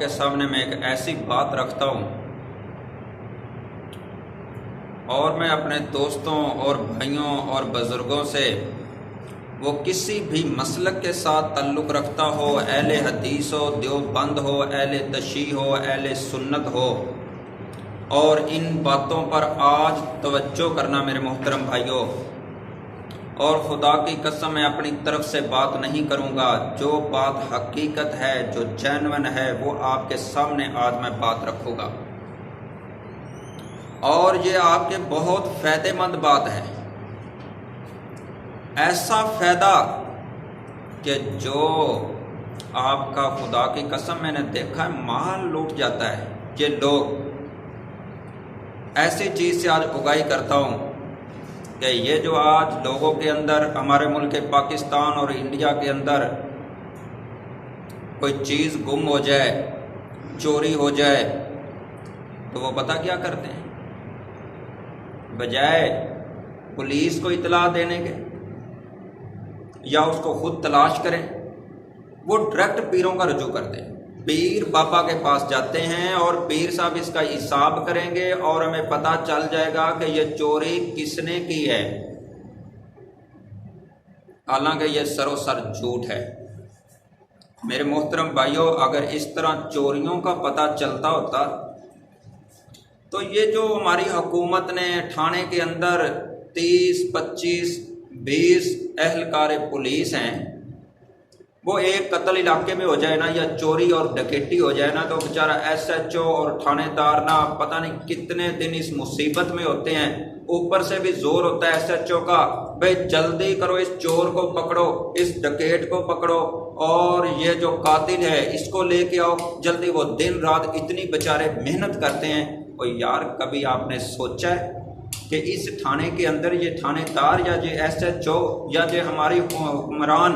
کے سامنے میں ایک ایسی بات رکھتا ہوں اور میں اپنے دوستوں اور بھائیوں اور بزرگوں سے وہ کسی بھی مسلک کے ساتھ تعلق رکھتا ہو، اہل حدیث ہو، دیوبند ہو، اہل تشیع ہو، اہل سنت ہو، اور ان باتوں پر آج توجہ کرنا میرے محترم بھائیوں، اور خدا کی قسم میں اپنی طرف سے بات نہیں کروں گا، جو بات حقیقت ہے، جو جینوین ہے، وہ آپ کے سامنے آج میں بات رکھوں گا، اور یہ آپ کے بہت فائدہ مند بات ہے، ایسا فائدہ کہ جو آپ کا خدا کی قسم میں نے دیکھا ہے مال لوٹ جاتا ہے۔ یہ لوگ ایسی چیز سے آج اگائی کرتا ہوں کہ یہ جو آج لوگوں کے اندر، ہمارے ملک پاکستان اور انڈیا کے اندر کوئی چیز گم ہو جائے، چوری ہو جائے، تو وہ پتہ کیا کرتے ہیں؟ بجائے پولیس کو اطلاع دینے کے یا اس کو خود تلاش کریں، وہ ڈائریکٹ پیروں کا رجوع کرتے ہیں۔ پیر بابا کے پاس جاتے ہیں اور پیر صاحب اس کا حساب کریں گے اور ہمیں پتہ چل جائے گا کہ یہ چوری کس نے کی ہے، حالانکہ یہ سراسر جھوٹ ہے۔ میرے محترم بھائیوں، اگر اس طرح چوریوں کا پتہ چلتا ہوتا تو یہ جو ہماری حکومت نے تھانے کے اندر 30، 25، 20 اہلکار پولیس ہیں، وہ ایک قتل علاقے میں ہو جائے نا، یا چوری اور ڈکیٹی ہو جائے نا، تو بیچارہ ایس ایچ او اور تھانے دار نا پتہ نہیں کتنے دن اس مصیبت میں ہوتے ہیں۔ اوپر سے بھی زور ہوتا ہے ایس ایچ او کا، بھئی جلدی کرو، اس چور کو پکڑو، اس ڈکیٹ کو پکڑو، اور یہ جو قاتل ہے اس کو لے کے آؤ جلدی۔ وہ دن رات اتنی بیچارے محنت کرتے ہیں۔ اور یار، کبھی آپ نے سوچا ہے کہ اس تھانے کے اندر یہ تھانے دار یا یہ ایس ایچ او یا یہ ہماری حکمران،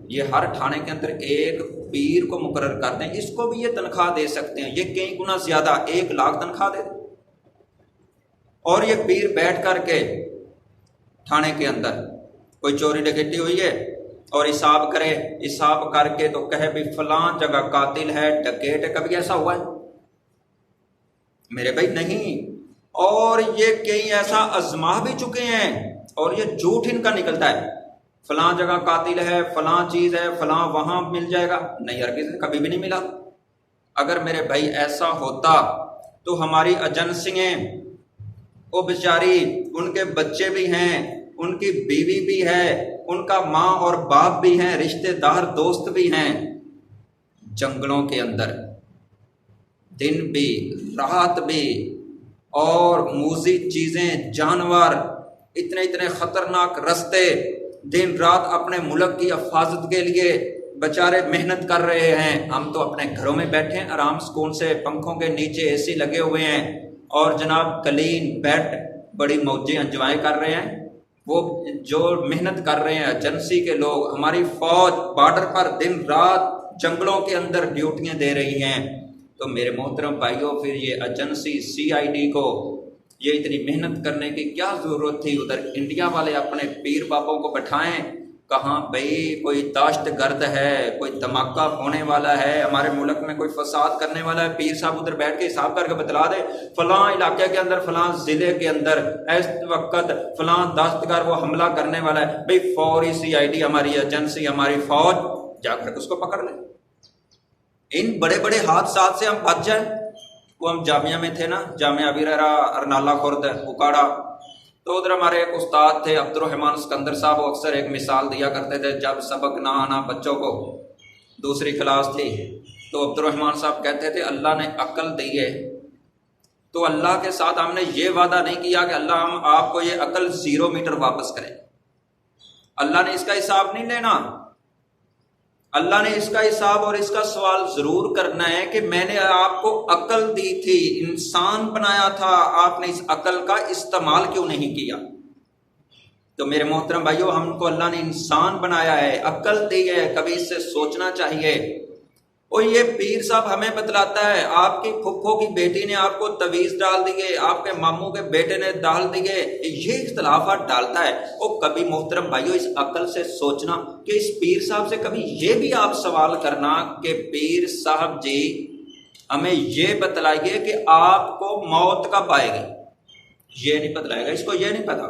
یہ ہر تھانے کے اندر ایک پیر کو مقرر کرتے ہیں، اس کو بھی یہ تنخواہ دے سکتے ہیں، یہ کئی گنا زیادہ 1 لاکھ تنخواہ دے دیں، اور یہ پیر بیٹھ کر کے تھانے کے اندر کوئی چوری ڈکیٹی ہوئی ہے اور حساب کرے، حساب کر کے تو کہے بھی فلاں جگہ قاتل ہے، ڈکیٹ ہے۔ کبھی ایسا ہوا ہے میرے بھائی؟ نہیں۔ اور یہ کئی ایسا آزما بھی چکے ہیں اور یہ جھوٹ ان کا نکلتا ہے، فلاں جگہ قاتل ہے، فلاں چیز ہے، فلاں وہاں مل جائے گا۔ نہیں، ہرگز کبھی بھی نہیں ملا۔ اگر میرے بھائی ایسا ہوتا تو ہماری ایجنسیاں، وہ بیچاری، ان کے بچے بھی ہیں، ان کی بیوی بھی ہے، ان کا ماں اور باپ بھی ہیں، رشتہ دار دوست بھی ہیں، جنگلوں کے اندر دن بھی رات بھی، اور موذی چیزیں، جانور، اتنے خطرناک رستے، دن رات اپنے ملک کی حفاظت کے لیے بیچارے محنت کر رہے ہیں۔ ہم تو اپنے گھروں میں بیٹھے ہیں آرام سکون سے، پنکھوں کے نیچے اے سی لگے ہوئے ہیں، اور جناب کلین بیڈ، بڑی موجیں انجوائے کر رہے ہیں۔ وہ جو محنت کر رہے ہیں ایجنسی کے لوگ، ہماری فوج بارڈر پر دن رات جنگلوں کے اندر ڈیوٹیاں دے رہی ہیں، تو میرے محترم بھائیوں، پھر یہ ایجنسی CID کو یہ اتنی محنت کرنے کی کیا ضرورت تھی؟ ادھر انڈیا والے اپنے پیر باپوں کو بٹھائیں، کہاں بھئی کوئی دہشت گرد ہے، کوئی دھماکہ ہونے والا ہے، ہمارے ملک میں کوئی فساد کرنے والا ہے، پیر صاحب ادھر بیٹھ کے حساب کر کے بتلا دے فلاں علاقے کے اندر، فلاں ضلع کے اندر اس وقت فلاں دہشت گرد وہ حملہ کرنے والا ہے، بھئی فوری CID، ہماری ایجنسی، ہماری فوج جا کر اس کو پکڑ لے۔ ان بڑے بڑے حادثات سے ہم بچ جائیں۔ وہ ہم جامعہ میں تھے نا، جامعہ ابھی رہا ارنالہ خورد اکاڑا، تو ادھر ہمارے ایک استاد تھے عبد الرحمن سکندر صاحب، وہ اکثر ایک مثال دیا کرتے تھے، جب سبق نہ آنا بچوں کو، دوسری کلاس تھی، تو عبد الرحمن صاحب کہتے تھے اللہ نے عقل دی ہے تو اللہ کے ساتھ ہم نے یہ وعدہ نہیں کیا کہ اللہ ہم آپ کو یہ عقل 0 میٹر واپس کریں۔ اللہ نے اس کا حساب نہیں لینا، اللہ نے اس کا حساب اور اس کا سوال ضرور کرنا ہے کہ میں نے آپ کو عقل دی تھی، انسان بنایا تھا، آپ نے اس عقل کا استعمال کیوں نہیں کیا؟ تو میرے محترم بھائیو، ہم کو اللہ نے انسان بنایا ہے، عقل دی ہے، کبھی اس سے سوچنا چاہیے۔ اور یہ پیر صاحب ہمیں بتلاتا ہے، آپ کی پھپھو کی بیٹی نے آپ کو تویز ڈال دیے، آپ کے ماموں کے بیٹے نے ڈال دیے، یہ اختلافات ڈالتا ہے۔ اور کبھی محترم بھائیو اس عقل سے سوچنا کہ اس پیر صاحب سے کبھی یہ بھی آپ سوال کرنا کہ پیر صاحب جی ہمیں یہ بتلائیے کہ آپ کو موت کب آئے گی، یہ نہیں بتلائے گا۔ اس کو یہ نہیں پتا،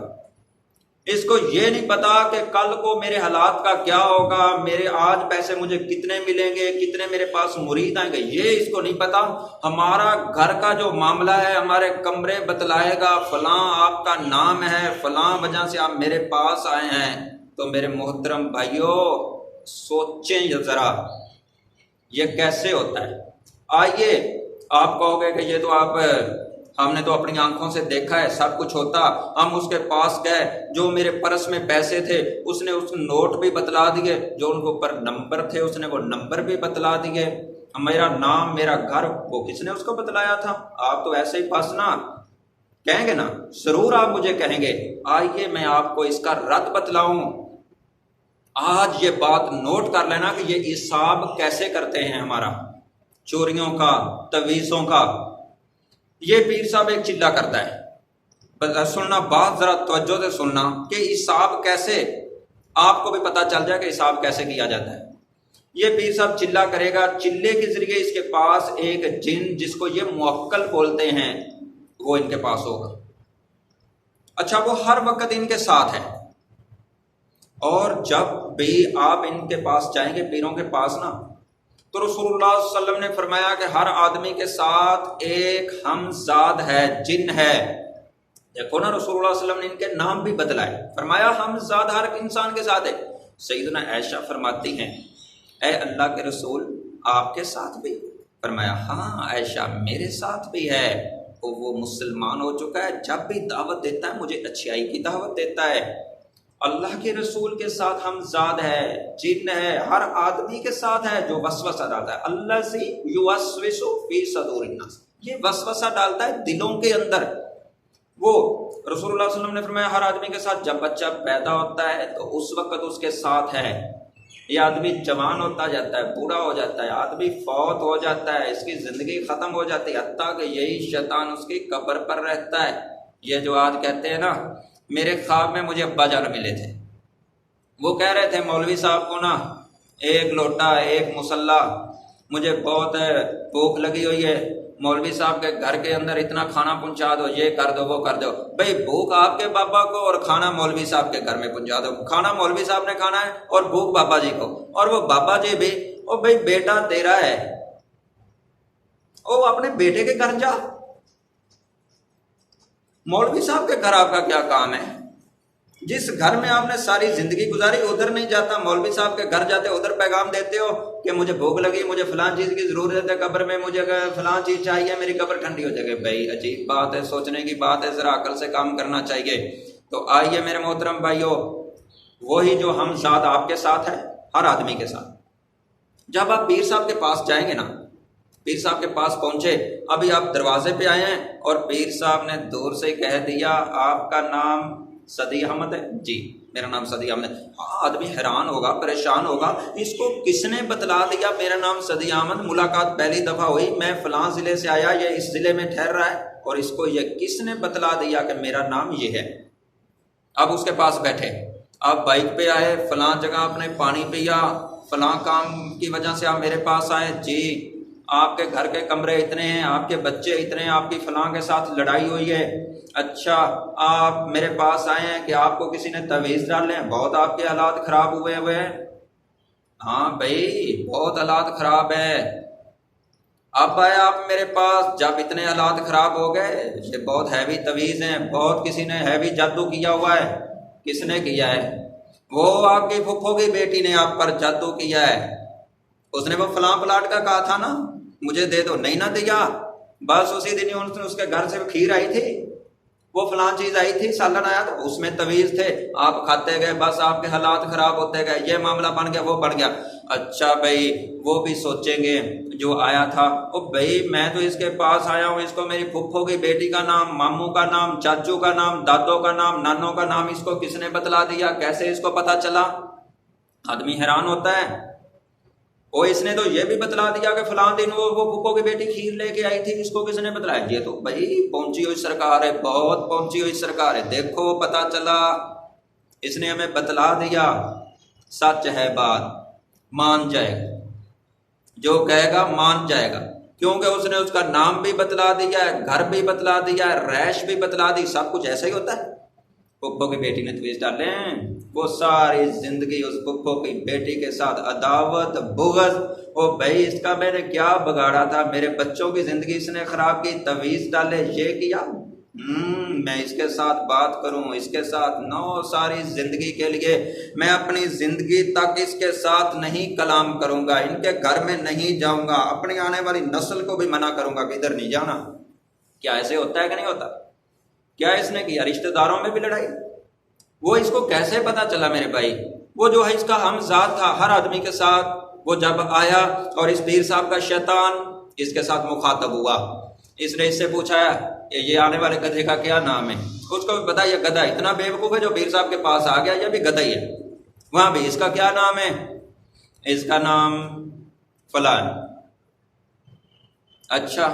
اس کو یہ نہیں پتا کہ کل کو میرے حالات کا کیا ہوگا، میرے آج پیسے مجھے کتنے ملیں گے، کتنے میرے پاس مرید آئیں گے، یہ اس کو نہیں پتا۔ ہمارا گھر کا جو معاملہ ہے، ہمارے کمرے بتلائے گا، فلاں آپ کا نام ہے، فلاں وجہ سے آپ میرے پاس آئے ہیں۔ تو میرے محترم بھائیوں سوچیں ذرا یہ کیسے ہوتا ہے۔ آئیے، آپ کہو گے کہ یہ تو ہم نے تو اپنی آنکھوں سے دیکھا ہے سب کچھ ہوتا، ہم اس کے پاس گئے، جو میرے پرس میں پیسے تھے اس نے اس نوٹ بھی بتلا دیے، جو ان کے اوپر نمبر تھے اس نے وہ نمبر بھی بتلا دیے، میرا نام، میرا گھر، وہ کس نے اس کو بتلایا تھا؟ آپ تو ایسے ہی بس نا کہیں گے نا، ضرور آپ مجھے کہیں گے۔ آئیے میں آپ کو اس کا رد بتلاؤں۔ آج یہ بات نوٹ کر لینا کہ یہ حساب کیسے کرتے ہیں ہمارا، چوریوں کا، تویزوں کا۔ یہ پیر صاحب ایک چلہ کرتا ہے، سننا بات ذرا توجہ سے سننا کہ حساب کیسے، آپ کو بھی پتا چل جائے کہ حساب کیسے کیا جاتا ہے۔ یہ پیر صاحب چلہ کرے گا، چلے کے ذریعے اس کے پاس ایک جن جس کو یہ موکل بولتے ہیں وہ ان کے پاس ہوگا۔ اچھا، وہ ہر وقت ان کے ساتھ ہے، اور جب بھی آپ ان کے پاس جائیں گے پیروں کے پاس نا، تو رسول اللہ صلی اللہ علیہ وسلم نے فرمایا کہ ہر آدمی کے ساتھ ایک ہمزاد ہے، جن ہے۔ دیکھو نا، رسول اللہ صلی اللہ علیہ وسلم نے ان کے نام بھی بدلائے، فرمایا ہمزاد ہر انسان کے ساتھ ہے۔ سیدنا عائشہ فرماتی ہیں، اے اللہ کے رسول آپ کے ساتھ بھی؟ فرمایا ہاں عائشہ میرے ساتھ بھی ہے۔ وہ مسلمان ہو چکا ہے، جب بھی دعوت دیتا ہے مجھے اچھائی کی دعوت دیتا ہے۔ اللہ کے رسول کے ساتھ ہمزاد ہے، جن ہے، ہر آدمی کے ساتھ ہے جو وسوسہ ڈالتا ہے۔ الذی یوسوس فی صدور الناس، یہ وسوسہ ڈالتا ہے دلوں کے اندر۔ وہ رسول اللہ صلی اللہ علیہ وسلم نے فرمایا ہر آدمی کے ساتھ جب بچہ پیدا ہوتا ہے تو اس وقت اس کے ساتھ ہے، یہ آدمی جوان ہوتا جاتا ہے، بوڑھا ہو جاتا ہے، آدمی فوت ہو جاتا ہے، اس کی زندگی ختم ہو جاتی ہے، حتیٰ کہ یہی شیطان اس کی قبر پر رہتا ہے۔ یہ جو آج کہتے ہیں نا، میرے خواب میں مجھے ابا جان ملے تھے، وہ کہہ رہے تھے مولوی صاحب کو نا ایک لوٹا ایک مسلح، مجھے بہت بھوک لگی ہوئی ہے، مولوی صاحب کے گھر کے اندر اتنا کھانا پہنچا دو، یہ کر دو وہ کر دو۔ بھئی بھوک آپ کے بابا کو اور کھانا مولوی صاحب کے گھر میں پہنچا دو، کھانا مولوی صاحب نے کھانا ہے اور بھوک بابا جی کو، اور وہ بابا جی بھی او بھئی بیٹا تیرا ہے، او اپنے بیٹے کے گھر جا، مولوی صاحب کے گھر آپ کا کیا کام ہے؟ جس گھر میں آپ نے ساری زندگی گزاری ادھر نہیں جاتا، مولوی صاحب کے گھر جاتے ادھر پیغام دیتے ہو کہ مجھے بھوک لگی، مجھے فلاں چیز کی ضرورت ہے، قبر میں مجھے فلاں چیز چاہیے، میری قبر ٹھنڈی ہو جائے گی۔ بھائی عجیب بات ہے، سوچنے کی بات ہے، ذرا عقل سے کام کرنا چاہیے۔ تو آئیے میرے محترم بھائیو، وہی جو ہمزاد آپ کے ساتھ ہے ہر آدمی کے ساتھ۔ جب آپ پیر صاحب کے پاس جائیں گے نا، پیر صاحب کے پاس پہنچے، ابھی آپ دروازے پہ آئے ہیں اور پیر صاحب نے دور سے کہہ دیا آپ کا نام صدی احمد ہے؟ جی میرا نام صدی احمد ہے۔ آدمی حیران ہوگا، پریشان ہوگا، اس کو کس نے بتلا دیا میرا نام صدی احمد؟ ملاقات پہلی دفعہ ہوئی، میں فلاں ضلع سے آیا، یہ اس ضلع میں ٹھہر رہا ہے، اور اس کو یہ کس نے بتلا دیا کہ میرا نام یہ ہے؟ اب اس کے پاس بیٹھے، آپ بائک پہ آئے، فلاں جگہ آپ نے پانی پیا، فلاں کام کی وجہ سے آپ میرے پاس آئے، جی آپ کے گھر کے کمرے اتنے ہیں، آپ کے بچے اتنے ہیں، آپ کی فلاں کے ساتھ لڑائی ہوئی ہے، اچھا آپ میرے پاس آئے ہیں کہ آپ کو کسی نے تعویذ ڈالے ہیں، بہت آپ کے حالات خراب ہوئے ہیں۔ ہاں بھائی بہت حالات خراب ہیں۔ اب آئے آپ میرے پاس جب اتنے حالات خراب ہو گئے، یہ بہت ہیوی تعویذ ہیں، بہت کسی نے ہیوی جادو کیا ہوا ہے۔ کس نے کیا ہے؟ وہ آپ کی پھپھو کی بیٹی نے آپ پر جادو کیا ہے، اس نے وہ فلاں پلاٹ کا کہا تھا نا مجھے دے دو، نہیں نہ دیا، بس اسی دن ہی اس کے گھر سے کھیر آئی تھی، وہ فلاں چیز آئی تھی، سالن آیا تو اس میں تعویذ تھے، آپ کھاتے گئے، بس آپ کے حالات خراب ہوتے گئے، یہ معاملہ بن گیا، وہ بڑھ گیا۔ اچھا بھائی وہ بھی سوچیں گے جو آیا تھا، او بھائی میں تو اس کے پاس آیا ہوں، اس کو میری پھپھو کی بیٹی کا نام، ماموں کا نام، چاچو کا نام، دادوں کا نام، نانوں کا نام اس کو کس نے بتلا دیا؟ کیسے اس کو پتا چلا؟ آدمی حیران ہوتا ہے۔ وہ اس نے تو یہ بھی بتلا دیا کہ فلاں دن وہ پھپھو کی بیٹی کھیر لے کے آئی تھی، اس کو کس نے بتلایا؟ یہ تو بھائی پہنچی ہوئی سرکار ہے، بہت پہنچی ہوئی سرکار ہے، دیکھو پتا چلا، اس نے ہمیں بتلا دیا، سچ ہے بات، مان جائے گا، جو کہے گا مان جائے گا۔ کیونکہ اس نے اس کا نام بھی بتلا دیا ہے، گھر بھی بتلا دیا ہے، رہائش بھی بتلا دی، سب کچھ ایسا ہی ہوتا ہے۔ پھپھو کی بیٹی نے تویز ڈالے ہیں، وہ ساری زندگی اس پھپھو کی بیٹی کے ساتھ عداوت بغض، او بھائی اس کا میں نے کیا بگاڑا تھا، میرے بچوں کی زندگی اس نے خراب کی، تویز ڈالے، یہ کیا، میں اس کے ساتھ بات کروں، اس کے ساتھ نو، ساری زندگی کے لیے میں اپنی زندگی تک اس کے ساتھ نہیں کلام کروں گا، ان کے گھر میں نہیں جاؤں گا، اپنی آنے والی نسل کو بھی منع کروں گا کہ ادھر نہیں جانا۔ کیا ایسے ہوتا ہے کہ نہیں ہوتا؟ کیا اس نے کیا رشتہ داروں میں بھی لڑائی؟ وہ اس کو کیسے پتا چلا میرے بھائی؟ وہ جو ہے اس کا ہمزاد تھا ہر آدمی کے ساتھ، وہ جب آیا اور اس پیر صاحب کا شیطان اس کے ساتھ مخاطب ہوا، اس نے اس سے پوچھا یہ آنے والے گدھے کا کیا نام ہے؟ اس کو بھی پتا یہ گدھا اتنا بے وقوف ہے جو پیر صاحب کے پاس آ گیا، یہ بھی گدھا ہی ہے، وہاں بھی اس کا کیا نام ہے؟ اس کا نام فلاں۔ اچھا،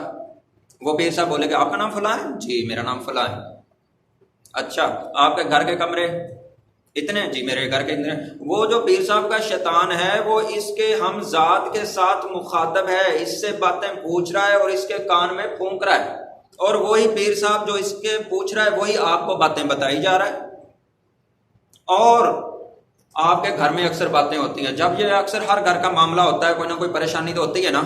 وہ پیر صاحب بولے کہ آپ کا نام فلاں ہے؟ جی میرا نام فلاں ہے۔ اچھا، آپ کے گھر کے کمرے اتنے؟ جی میرے گھر کے اتنے۔ وہ جو پیر صاحب کا شیطان ہے وہ اس کے ہمزاد کے ساتھ مخاطب ہے، اس سے باتیں پوچھ رہا ہے اور اس کے کان میں پھونک رہا ہے، اور وہی پیر صاحب جو اس کے پوچھ رہا ہے وہی آپ کو باتیں بتائی جا رہا ہے۔ اور آپ کے گھر میں اکثر باتیں ہوتی ہیں، جب یہ اکثر ہر گھر کا معاملہ ہوتا ہے، کوئی نہ کوئی پریشانی تو ہوتی ہے نا،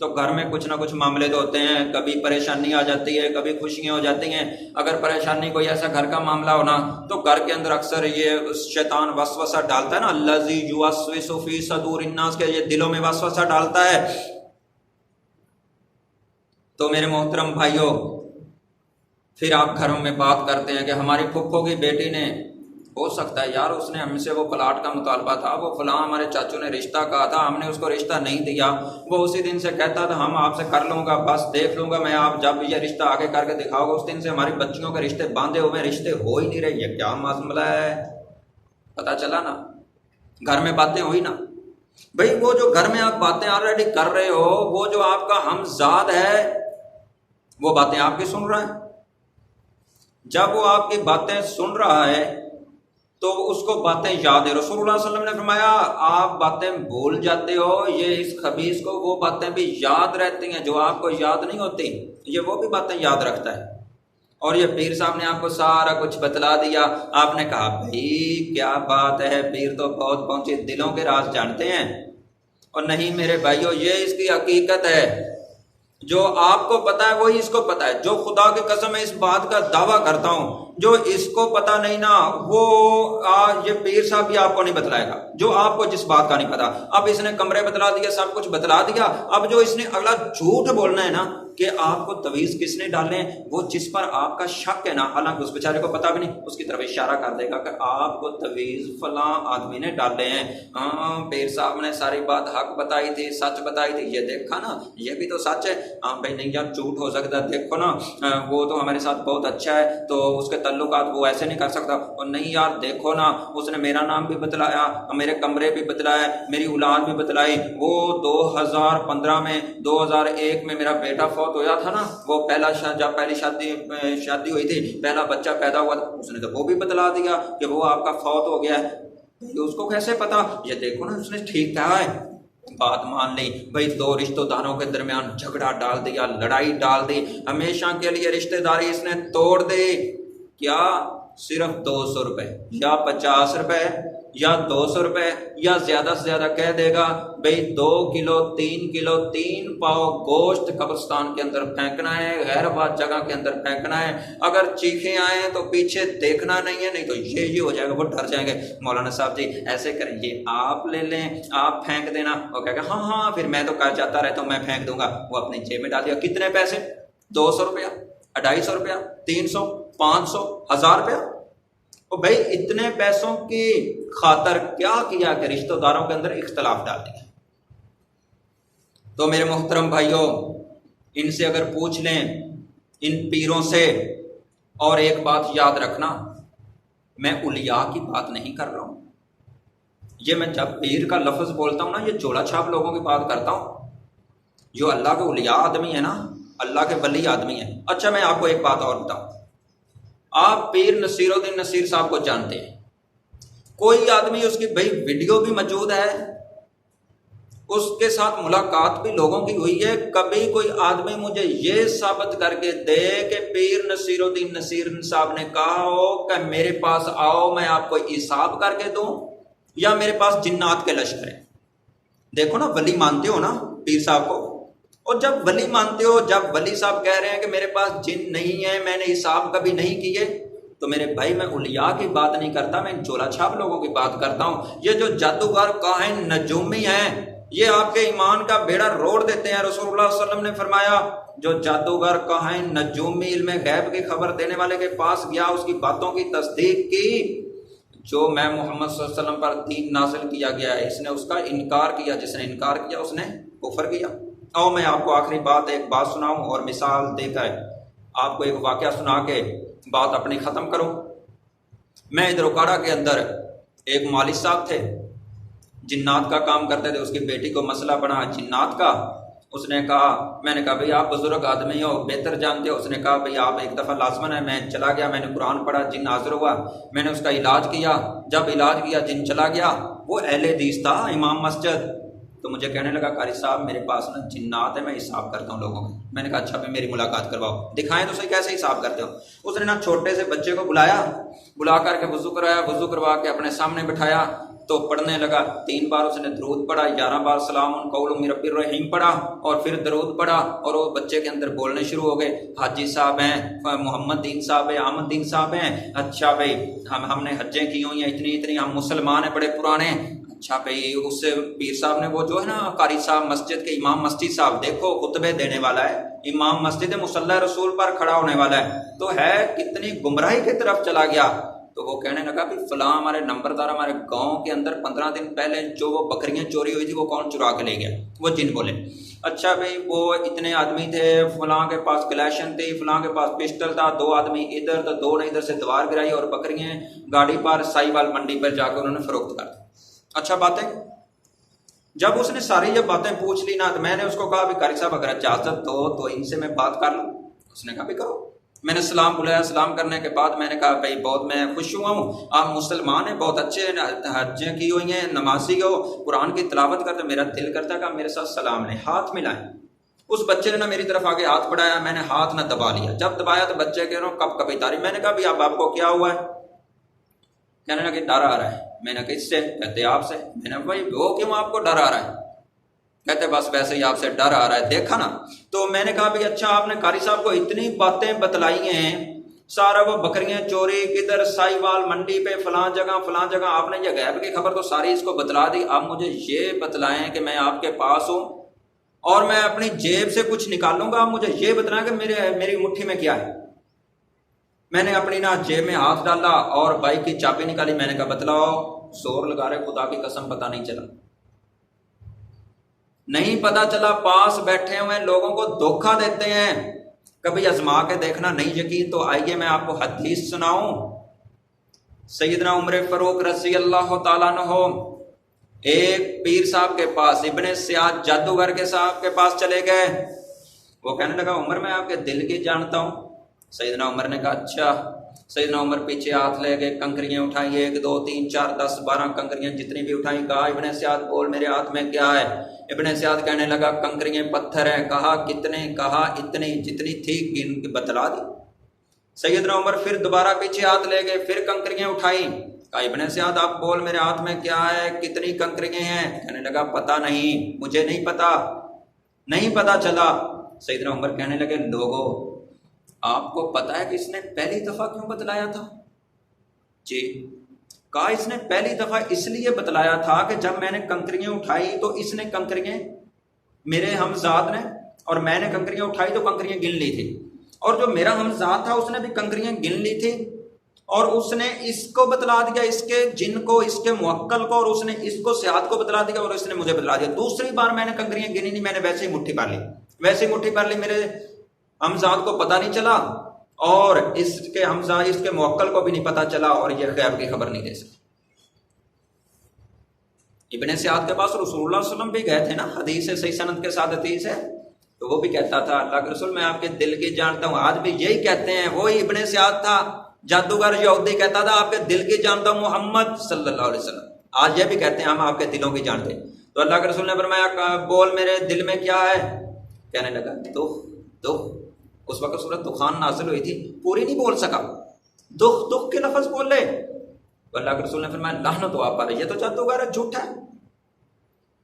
تو گھر میں کچھ نہ کچھ معاملے تو ہوتے ہیں، کبھی پریشانی آ جاتی ہے، کبھی خوشیاں ہو جاتی ہیں۔ اگر پریشانی کوئی ایسا گھر کا معاملہ ہونا تو گھر کے اندر اکثر یہ شیطان وسوسہ ڈالتا ہے نا، الذی یوسوس فی صدور الناس، کے یہ دلوں میں وسوسہ ڈالتا ہے۔ تو میرے محترم بھائیوں، پھر آپ گھروں میں بات کرتے ہیں کہ ہماری پھپھو کی بیٹی نے، ہو سکتا ہے یار اس نے ہم سے وہ پلاٹ کا مطالبہ تھا، وہ فلاں ہمارے چاچو نے رشتہ کہا تھا، ہم نے اس کو رشتہ نہیں دیا، وہ اسی دن سے کہتا تھا ہم آپ سے کر لوں گا، بس دیکھ لوں گا میں، آپ جب یہ رشتہ آگے کر کے دکھاؤ گا، اس دن سے ہماری بچیوں کے رشتے باندھے ہوئے، رشتے ہو ہی نہیں رہے، یہ کیا معاملہ ہے؟ پتہ چلا نا، گھر میں باتیں ہوئی نا بھائی۔ وہ جو گھر میں آپ باتیں آلریڈی کر رہے ہو، وہ جو آپ کا ہمزاد ہے وہ باتیں آپ کی سن رہا ہے، جب وہ آپ کی باتیں سن رہا ہے تو اس کو باتیں یاد ہے۔ رسول اللہ صلی اللہ علیہ وسلم نے فرمایا آپ باتیں بھول جاتے ہو، یہ اس خبیث کو وہ باتیں بھی یاد رہتی ہیں جو آپ کو یاد نہیں ہوتی، یہ وہ بھی باتیں یاد رکھتا ہے۔ اور یہ پیر صاحب نے آپ کو سارا کچھ بتلا دیا، آپ نے کہا بھائی کیا بات ہے، پیر تو بہت پہنچے، دلوں کے راز جانتے ہیں۔ اور نہیں میرے بھائیوں، یہ اس کی حقیقت ہے، جو آپ کو پتا ہے وہی اس کو پتا ہے۔ جو خدا کی قسم میں اس بات کا دعویٰ کرتا ہوں، جو اس کو پتا نہیں نا، وہ یہ پیر صاحب بھی آپ کو نہیں بتلائے گا، جو آپ کو جس بات کا نہیں پتا۔ اب اس نے کمرے بتلا دیا، سب کچھ بتلا دیا، اب جو اس نے اگلا جھوٹ بولنا ہے نا کہ آپ کو تویز کس نے ڈالے ہیں، وہ جس پر آپ کا شک ہے نا، حالانکہ اس بیچارے کو پتا بھی نہیں، اس کی طرف اشارہ کر دے گا کہ آپ کو تویز فلاں آدمی نے ڈالے ہیں، ہاں پیر صاحب نے ساری بات حق بتائی تھی، سچ بتائی تھی، یہ دیکھا نا، یہ بھی تو سچ ہے۔ ہاں بھائی نہیں یار جھوٹ ہو سکتا ہے، دیکھو نا وہ تو ہمارے ساتھ بہت اچھا ہے، تو اس کے تعلقات وہ ایسے نہیں کر سکتا، اور نہیں یار دیکھو نا اس نے میرا نام بھی بتلایا، میرے کمرے بھی بتلائے، میری اولاد بھی بتلائی، وہ 2015 میں 2001 میں میرا بیٹا فوت ہوا تھا نا، وہ پہلا جب پہلی شادی ہوئی تھی، پہلا بچہ پیدا ہوا تھا، اس نے تو وہ بھی بتلا دیا کہ وہ آپ کا فوت ہو گیا ہے۔ اس کو کیسے پتا؟ یہ دیکھو نا اس نے ٹھیک کہا ہے، بات مان لی بھائی، دو رشتہ داروں کے درمیان جھگڑا ڈال دیا، لڑائی ڈال دی، ہمیشہ کے لیے رشتہ داری اس نے توڑ دی۔ کیا؟ صرف 200 روپے یا 50 روپے یا 200 روپے، یا زیادہ سے زیادہ کہہ دے گا بھئی 2 کلو 3 کلو 3 پاؤ گوشت قبرستان کے اندر پھینکنا ہے، غیر آباد جگہ کے اندر پھینکنا ہے، اگر چیخیں آئیں تو پیچھے دیکھنا نہیں ہے، نہیں تو یہ ہو جائے گا، وہ ڈر جائیں گے، مولانا صاحب جی ایسے کریں، یہ آپ لے لیں، آپ پھینک دینا۔ وہ کہے گا ہاں پھر میں تو کہا جاتا رہتا ہوں، میں پھینک دوں گا، وہ اپنی جیب میں ڈال دیا۔ کتنے پیسے؟ 200 روپیہ، 250 روپیہ، 300، 500، 1000 روپیہ۔ اور بھائی اتنے پیسوں کی خاطر کیا کیا کہ رشتہ داروں کے اندر اختلاف ڈال دیا۔ تو میرے محترم بھائیوں، ان سے اگر پوچھ لیں، ان پیروں سے، اور ایک بات یاد رکھنا، میں اولیاء کی بات نہیں کر رہا ہوں، یہ میں جب پیر کا لفظ بولتا ہوں نا، یہ جوڑا چھاپ لوگوں کی بات کرتا ہوں، جو اللہ کے اولیاء آدمی ہے نا، اللہ کے ولی آدمی ہیں۔ اچھا میں آپ کو ایک بات اور بتاؤں، آپ پیر نصیر الدین نصیر صاحب کو جانتے ہیں، کوئی آدمی اس کی بھائی ویڈیو بھی موجود ہے، اس کے ساتھ ملاقات بھی لوگوں کی ہوئی ہے. کبھی کوئی آدمی مجھے یہ ثابت کر کے دے کہ پیر نصیر الدین نصیر صاحب نے کہا ہو کہ میرے پاس آؤ میں آپ کو حساب کر کے دوں، یا میرے پاس جنات کے لشکر ہیں. دیکھو نا، ولی مانتے ہو نا پیر صاحب کو، اور جب ولی مانتے ہو، جب ولی صاحب کہہ رہے ہیں کہ میرے پاس جن نہیں ہے، میں نے حساب کبھی نہیں کیے، تو میرے بھائی میں اولیاء کی بات نہیں کرتا، میں جولا چھاپ لوگوں کی بات کرتا ہوں. یہ جو جادوگر کاہن نجومی ہیں، یہ آپ کے ایمان کا بیڑا روڑ دیتے ہیں. رسول اللہ صلی اللہ علیہ وسلم نے فرمایا جو جادوگر کاہن نجومی علم غیب کی خبر دینے والے کے پاس گیا، اس کی باتوں کی تصدیق کی، جو میں محمد صلی اللہ علیہ وسلم پر دین نازل کیا گیا ہے، اس نے اس کا انکار کیا، جس نے انکار کیا اس نے کفر کیا. اور میں آپ کو آخری بات ایک بات سناؤں اور مثال دے کر آپ کو ایک واقعہ سنا کے بات اپنی ختم کروں. میں ادھر اکاڑا کے اندر ایک مولوی صاحب تھے، جنات کا کام کرتے تھے. اس کی بیٹی کو مسئلہ بنا جنات کا. اس نے کہا، میں نے کہا بھئی آپ بزرگ آدمی ہو، بہتر جانتے ہو. اس نے کہا بھئی آپ ایک دفعہ لازمن ہے. میں چلا گیا، میں نے قرآن پڑھا، جن حاضر ہوا، میں نے اس کا علاج کیا. جب علاج کیا جن چلا گیا. وہ اہل حدیث تھا، امام مسجد. تو مجھے کہنے لگا قاری صاحب میرے پاس نا جنات ہے، میں حساب کرتا ہوں لوگوں کا. میں نے کہا اچھا بھی میری ملاقات کرواؤ، دکھائیں تو صحیح کیسے حساب کرتے ہو. اس نے نا چھوٹے سے بچے کو بلا کر کے وضو کرایا، وضو کروا کے اپنے سامنے بٹھایا تو پڑھنے لگا. 3 بار اس نے درود پڑھا، 11 بار سلام قول من رب الرحیم پڑھا، اور پھر درود پڑھا. اور وہ بچے کے اندر بولنے شروع ہو گئے، حاجی صاحب ہیں، محمد دین صاحب ہیں، احمد دین صاحب ہیں. اچھا بھائی ہم نے حجیں کی ہوئی ہیں اتنی، ہم مسلمان ہیں بڑے پرانے. اچھا بھائی اس پیر صاحب نے، وہ جو ہے نا قاری صاحب مسجد کے امام مسجد صاحب، دیکھو خطبے دینے والا ہے، امام مسجد مصلی رسول پر کھڑا ہونے والا ہے، تو ہے کتنی گمراہی کی طرف چلا گیا. تو وہ کہنے لگا کہ فلاں ہمارے نمبردار ہمارے گاؤں کے اندر 15 دن پہلے جو وہ بکریاں چوری ہوئی تھی وہ کون چرا کے لے گیا؟ وہ جن بولے. اچھا بھئی وہ اتنے آدمی تھے، فلاں کے پاس کلیشن تھی، فلاں کے پاس پسٹل تھا، 2 آدمی ادھر تو 2 نے ادھر سے دیوار گرائی، اور بکریاں گاڑی پر سائی وال منڈی پر جا کے انہوں نے فروخت کر دی. اچھا باتیں. جب اس نے ساری یہ باتیں پوچھ لی نا، تو میں نے اس کو کہا بھی قاری صاحب اگر اجازت دو تو ان سے میں بات کر لوں. اس نے کہا بھی کرو. میں نے سلام بلایا. سلام کرنے کے بعد میں نے کہا بھائی بہت میں خوش ہوا ہوں، آپ مسلمان ہیں، بہت اچھے حجیں کی ہوئی ہیں، نمازی ہو، قرآن کی تلاوت کرتے، میرا دل کرتا ہے کہ میرے ساتھ سلام لیں. ہاتھ ملائیں. اس بچے نے نا میری طرف آگے ہاتھ بڑھایا، میں نے ہاتھ نہ دبا لیا. جب دبایا تو بچے کہہ رہا ہوں کب کبھی تاری. میں نے کہا بھی آپ کو کیا ہوا ہے؟ کہنے لگا کہ ڈر آ رہا ہے. میں نے کہا اس سے؟ کہتے آپ سے. میں نے کہا بھائی وہ کیوں آپ کو ڈر آ رہا ہے؟ کہتے بس ویسے ہی آپ سے ڈر آ رہا ہے، دیکھا نا. تو میں نے کہا بھی اچھا آپ نے قاری صاحب کو اتنی باتیں بتلائی ہیں، سارا وہ بکریاں چوری کدھر سائی وال منڈی پہ فلاں جگہ، آپ نے یہ غیب کی خبر تو ساری اس کو بتلا دی. آپ مجھے یہ بتلائیں کہ میں آپ کے پاس ہوں اور میں اپنی جیب سے کچھ نکالوں گا، آپ مجھے یہ بتلائیں کہ میری مٹھی میں کیا ہے. میں نے اپنی نا جیب میں ہاتھ ڈالا اور بائک کی چابی نکالی. میں نے کہا بتلاؤ. زور لگا رہے، خدا کی قسم پتہ نہیں چلا. نہیں پتہ چلا. پاس بیٹھے ہوئے لوگوں کو دھوکہ دیتے ہیں. کبھی آزما کے دیکھنا، نہیں یقین تو آئیے میں آپ کو حدیث سناؤں. سیدنا عمر فاروق رضی اللہ تعالیٰ عنہ ایک پیر صاحب کے پاس، ابن سیاد جادوگر کے صاحب کے پاس چلے گئے. وہ کہنے لگا عمر میں آپ کے دل کی جانتا ہوں. سیدنا عمر نے کہا اچھا. سیدنا عمر پیچھے ہاتھ لے گئے، کنکریاں اٹھائیں، 1 2 3 4 10 12 کنکریاں جتنی بھی اٹھائیں. کہا ابن سیاد بول میرے ہاتھ میں کیا ہے؟ ابن سیاد کہنے لگا کنکریاں پتھر ہیں. کہا کتنے؟ کہا اتنی، جتنی تھی گن کے بتلا دی. سیدنا عمر پھر دوبارہ پیچھے ہاتھ لے گئے، پھر کنکریاں اٹھائیں. کہا ابن سیاد آپ بول میرے ہاتھ میں کیا ہے، کتنی کنکریاں ہیں؟ کہنے لگا پتہ نہیں، مجھے نہیں پتہ چلا. سیدنا عمر کہنے لگے لوگوں آپ کو پتا ہے کہ اس نے پہلی دفعہ کیوں بتلایا تھا؟ جی. کہا اس نے پہلی دفعہ اس لیے بتلایا تھا کہ جب میں نے کنکریاں اٹھائی تو اس نے کنکریاں میرے ہمزاد نے، اور میں نے کنکریاں اٹھائی تو کنکریاں گن لی تھی، اور جو میرا ہمزاد تھا اس نے بھی کنکریاں گن لی تھی، اور اس نے اس کو بتلا دیا، اس کے جن کو، اس کے موکل کو، اور اس نے اس کو سیاد کو بتلا دیا، اور اس نے مجھے بتلا دیا. دوسری بار میں نے کنکریاں گنی نہیں، میں نے ویسے ہی مٹھی پار لی. میرے ہمزاد کو پتہ نہیں چلا، اور اس کے ہمزاد، اس کے موکل کو بھی نہیں پتہ چلا، اور یہ غیب کی خبر نہیں دے سکے. ابن سیاد کے پاس رسول اللہ صلی اللہ علیہ وسلم بھی گئے تھے نا، حدیث ہے، صحیح سند کے ساتھ حدیث ہے. تو وہ بھی کہتا تھا اللہ کے رسول میں آپ کے دل کی جانتا ہوں. آج بھی یہی کہتے ہیں، وہی ابن سیاد تھا جادوگر یہودی، کہتا تھا آپ کے دل کی جانتا ہوں محمد صلی اللہ علیہ وسلم. آج یہ بھی کہتے ہیں ہم آپ کے دلوں کی جانتے ہیں. تو اللہ کے رسول نے فرمایا بول میرے دل میں کیا ہے؟ کہنے لگا دکھ دکھ۔ اس وقت سورۃ دخان نازل ہوئی تھی، پوری نہیں بول سکا، دکھ دکھ کے لفظ بول لے۔ تو اللہ کے رسول نے فرمایا لعنت ہو آپ پر، یہ تو جادوگر ہے، جھوٹا ہے۔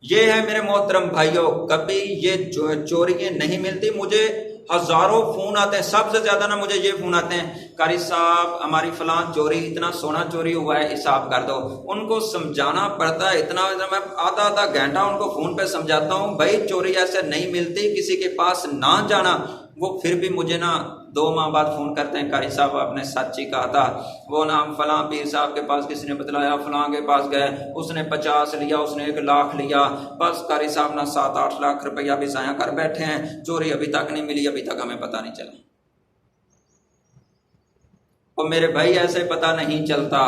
یہ ہے میرے محترم بھائیوں، کبھی یہ چوریاں نہیں ملتی۔ مجھے ہزاروں فون آتے ہیں، سب سے زیادہ نا مجھے یہ فون آتے ہیں، قاری صاحب ہماری فلاں چوری، اتنا سونا چوری ہوا ہے، حساب کر دو۔ ان کو سمجھانا پڑتا ہے اتنا، میں آدھا گھنٹہ ان کو فون پہ سمجھاتا ہوں بھائی چوری ایسے نہیں ملتی، کسی کے پاس نہ جانا۔ وہ پھر بھی مجھے نا 2 ماہ بعد فون کرتے ہیں، قاری صاحب آپ نے سچ ہی کہا تھا، وہ نام فلاں پیر صاحب کے پاس کسی نے بتلایا، فلاں کے پاس گئے، اس نے 50 لیا، اس نے 1 لاکھ لیا، بس قاری صاحب نا 7-8 لاکھ روپیہ بھی ضائع کر بیٹھے ہیں، چوری ابھی تک نہیں ملی، ابھی تک ہمیں پتہ نہیں چلا۔ اور میرے بھائی ایسے پتہ نہیں چلتا،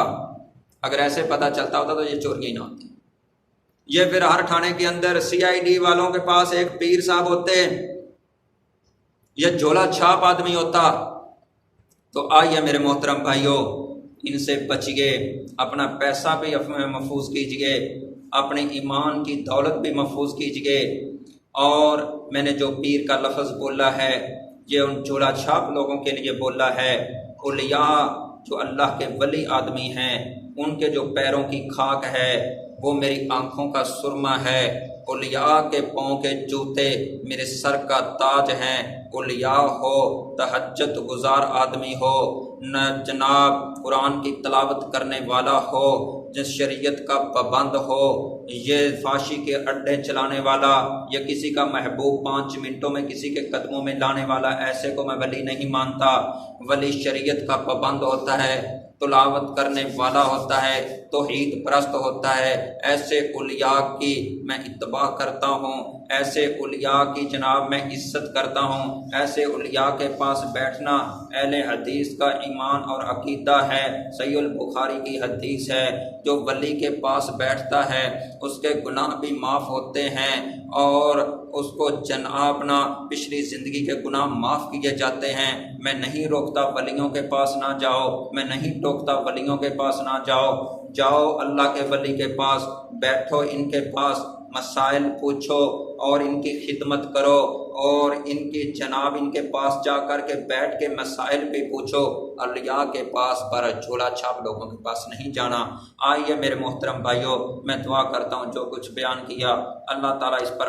اگر ایسے پتہ چلتا ہوتا تو یہ چوریاں ہی نہ ہوتی۔ یہ پھر ہر تھانے کے اندر CID والوں کے پاس ایک پیر صاحب ہوتے، یہ جھولا چھاپ آدمی ہوتا۔ تو آئیے میرے محترم بھائیوں، ان سے بچیے، اپنا پیسہ بھی محفوظ کیجئے، اپنے ایمان کی دولت بھی محفوظ کیجئے۔ اور میں نے جو پیر کا لفظ بولا ہے یہ ان جھولا چھاپ لوگوں کے لیے بولا ہے۔ اولیاء جو اللہ کے ولی آدمی ہیں، ان کے جو پیروں کی خاک ہے وہ میری آنکھوں کا سرما ہے۔ اولیاء کے پاؤں کے جوتے میرے سر کا تاج ہیں۔ اولیاء ہو، تہجد گزار آدمی ہو، نہ جناب قرآن کی تلاوت کرنے والا ہو، جس شریعت کا پابند ہو، یہ فحاشی کے اڈے چلانے والا یا کسی کا محبوب 5 منٹوں میں کسی کے قدموں میں لانے والا، ایسے کو میں ولی نہیں مانتا۔ ولی شریعت کا پابند ہوتا ہے، تلاوت کرنے والا ہوتا ہے، توحید پرست ہوتا ہے۔ ایسے اولیاء کی میں اتباع کرتا ہوں، ایسے اولیاء کی جناب میں عزت کرتا ہوں۔ ایسے اولیاء کے پاس بیٹھنا اہل حدیث کا ایمان اور عقیدہ ہے۔ صحیح البخاری کی حدیث ہے، جو ولی کے پاس بیٹھتا ہے اس کے گناہ بھی معاف ہوتے ہیں، اور اس کو جناب نہ پچھلی زندگی کے گناہ معاف کیے جاتے ہیں۔ میں نہیں روکتا ولیوں کے پاس نہ جاؤ، میں نہیں ٹوکتا ولیوں کے پاس نہ جاؤ، جاؤ اللہ کے ولی کے پاس بیٹھو، ان کے پاس مسائل پوچھو اور ان کی خدمت کرو، اور ان کی جناب ان کے پاس جا کر کے بیٹھ کے مسائل بھی پوچھو۔ اولیاء کے پاس پر جھولا چھاپ لوگوں کے پاس نہیں جانا۔ آئیے میرے محترم بھائیوں، میں دعا کرتا ہوں جو کچھ بیان کیا اللہ تعالیٰ اس پر